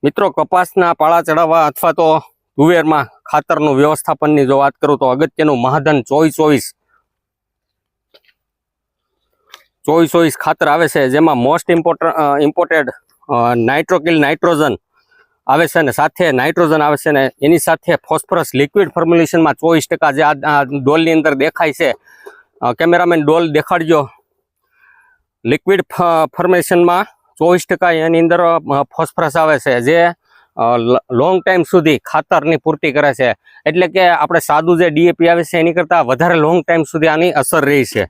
મિત્રો કપાસના પાળા ચડાવવા અથવા તો તુવેરમાં ખાતરનું વ્યવસ્થાપનની જો વાત કરું તો અગત્યનું મહાધન 2424 ખાતર આવે છે, જેમાં મોસ્ટ ઇમ્પોર્ટેડ નાઇટ્રોકિલ નાઇટ્રોજન આવે છે ને સાથે નાઇટ્રોજન આવે છે ને એની સાથે ફોસ્ફરસ લિક્વિડ ફોર્મ્યુલેશનમાં 24% જે આ ડોલની અંદર દેખાય છે, કેમેરામેન ડોલ દેખાડજો. લિક્વિડ ફોર્મેશનમાં 24% એની અંદર ફોસ્ફરસ આવે છે, જે લોંગ ટાઈમ સુધી ખાતરની પૂર્તિ કરે છે. એટલે કે આપણે સાદું જે ડીએપી આવે છે એની કરતાં વધારે લોંગ ટાઈમ સુધી આની અસર રહી છે.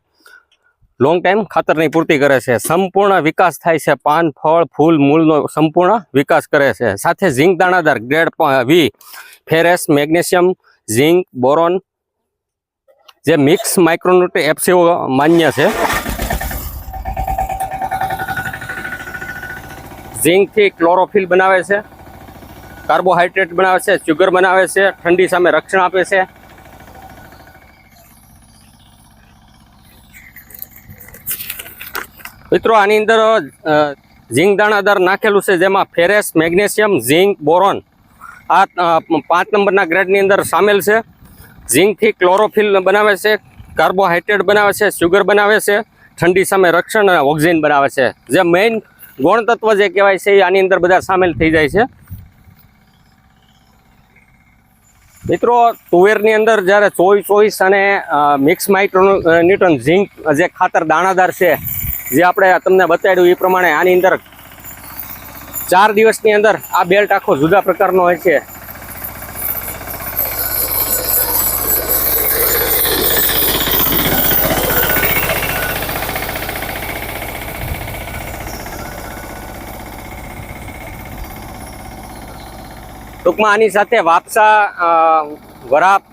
લોંગ ટાઈમ ખાતરની પૂર્તિ કરે છે. સંપૂર્ણ વિકાસ થાય છે, પાન, ફળ, ફૂલ, મૂળનો સંપૂર્ણ વિકાસ કરે છે. સાથે ઝીંક દાણાદાર ગ્રેડ વી, ફેરસ, મેગ્નેશિયમ, ઝીંક, બોરોન જે મિક્સ માઇક્રોન્યુટ્રી એફસીઓ માન્ય છે. ઝીંકથી ક્લોરોફિલ બનાવે છે, કાર્બોહાઈડ્રેટ બનાવે છે, શુગર બનાવે છે, ઠંડી સામે રક્ષણ આપે છે. મિત્રો આની અંદર ઝીંક દાણાદાર નાખેલું છે, જેમાં ફેરસ, મેગ્નેશિયમ, ઝીંક, બોરોન આ 5 નંબરના ગ્રેડની અંદર સામેલ છે. ઝીંકથી ક્લોરોફિલ બનાવે છે, કાર્બોહાઈડ્રેટ બનાવે છે, શુગર બનાવે છે, ઠંડી સામે રક્ષણ અને ઓક્સિજન બનાવે છે. જે મેઇન ગૌણ તત્વ જે કહેવાય છે એ આની અંદર બધા સામેલ થઈ જાય છે. મિત્રો તુવેરની અંદર જ્યારે 24 અને મિક્સ માઇક્રોન્યુટ્રન ઝીંક જે ખાતર દાણાદાર છે, જે આપણે તમને બતાવ્યું એ પ્રમાણે આની અંદર 4 દિવસની અંદર આ બેલ્ટ આખો જુદા પ્રકારનો હોય છે. ટૂંકમાં આની સાથે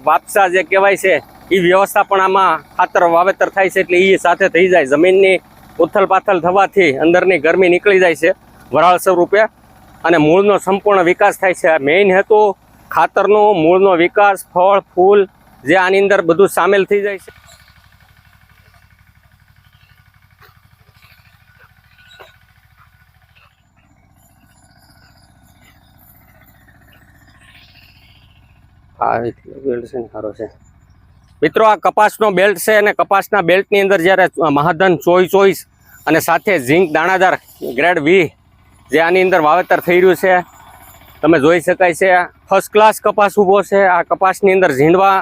વાપસા જે કહેવાય છે એ વ્યવસ્થા પણ આમાં ખાતર વાવેતર થાય છે, એટલે એ સાથે થઈ જાય. જમીનની ઉથલ પાથલ થવાથી અંદરની ગરમી નીકળી જાય છે વરાળ સ્વરૂપે અને મૂળનો સંપૂર્ણ વિકાસ થાય છે. મેઇન હેતુ ખાતરનો મૂળનો વિકાસ, ફળ, ફૂલ જે આની અંદર બધું સામેલ થઈ જાય છે. સારો છે મિત્રો, આ કપાસનો બેલ્ટ છે અને કપાસના બેલ્ટની અંદર જ્યારે મહાધન 24 અને સાથે ઝીંક દાણાદાર ગ્રેડ વી જે આની અંદર વાવેતર થઈ રહ્યું છે, તમે જોઈ શકાય છે. ફર્સ્ટ ક્લાસ કપાસ ઊભો છે. આ કપાસની અંદર ઝીંડવા,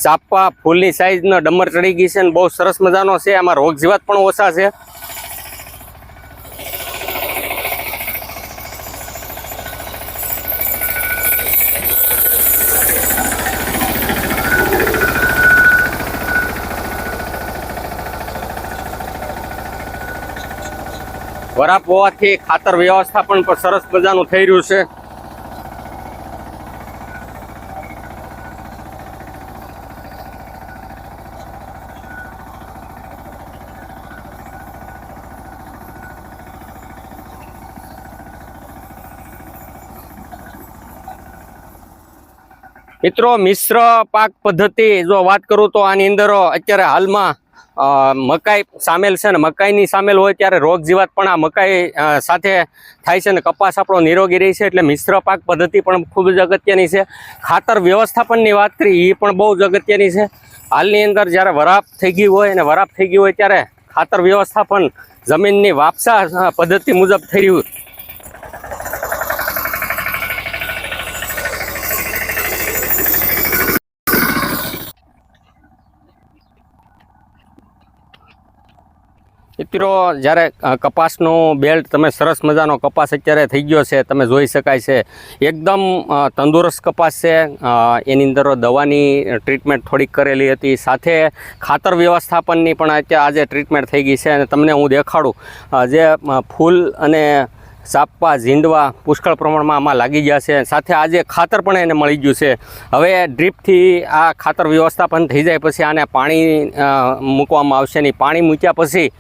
ચાપા, ફૂલની સાઈઝનો ડમર ચડી ગઈ છે અને બહુ સરસ મજાનો છે. આમાં રોગ જીવાત પણ ઓછા છે. વરાપ હોવાથી ખાતર વ્યવસ્થાપન પણ સરસ મજાનું થઈ રહ્યું છે. મિત્રો મિશ્ર પાક પદ્ધતિ જો વાત કરું તો આની અંદર અત્યારે હાલમાં મકાઈ સામેલ છે ને મકાઈની સામેલ હોય ત્યારે રોગ જીવાત પણ આ મકાઈ સાથે થાય છે ને કપાસ આપણો નિરોગી રહે છે. એટલે મિશ્ર પાક પદ્ધતિ પણ ખૂબ જ અગત્યની છે. ખાતર વ્યવસ્થાપનની વાત કરી એ પણ બહુ જ અગત્યની છે. હાલની અંદર જ્યારે વરાપ થઈ ગઈ હોય અને વરાપ થઈ ગઈ હોય ત્યારે ખાતર વ્યવસ્થાપન જમીનની વાપસા પદ્ધતિ મુજબ થઈ રહ્યું. મિત્રો જ્યારે કપાસનો બેલ્ટ તમે સરસ મજાનો કપાસ અત્યારે થઈ ગયો છે, તમે જોઈ શકાય છે એકદમ તંદુરસ્ત કપાસ છે. એની અંદર દવાની ટ્રીટમેન્ટ થોડીક કરેલી હતી, સાથે ખાતર વ્યવસ્થાપનની પણ અત્યારે આજે ટ્રીટમેન્ટ થઈ ગઈ છે. અને તમને હું દેખાડું જે ફૂલ અને સાપા, ઝીંડવા પુષ્કળ પ્રમાણમાં આમાં લાગી ગયા છે. સાથે આજે ખાતર પણ એને મળી ગયું છે. હવે ડ્રીપથી આ ખાતર વ્યવસ્થાપન થઈ જાય પછી આને પાણી મૂકવામાં આવશે નહીં. પાણી મૂક્યા પછી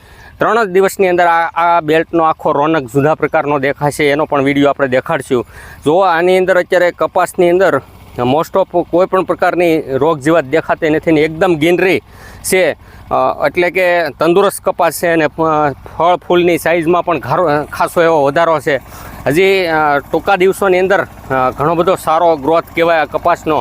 3 જ દિવસની અંદર આ બેલ્ટનો આખો રોનક જુદા પ્રકારનો દેખાશે. એનો પણ વિડીયો આપણે દેખાડશું. જો આની અંદર અત્યારે કપાસની અંદર મોસ્ટ ઓફ કોઈ પણ પ્રકારની રોગ જીવાત દેખાતી નથી ને એકદમ ગ્રીનરી છે, એટલે કે તંદુરસ્ત કપાસ છે અને ફળ ફૂલની સાઇઝમાં પણ ખાસો એવો વધારો છે. હજી ટૂંકા દિવસોની અંદર ઘણો બધો સારો ગ્રોથ કહેવાય આ કપાસનો.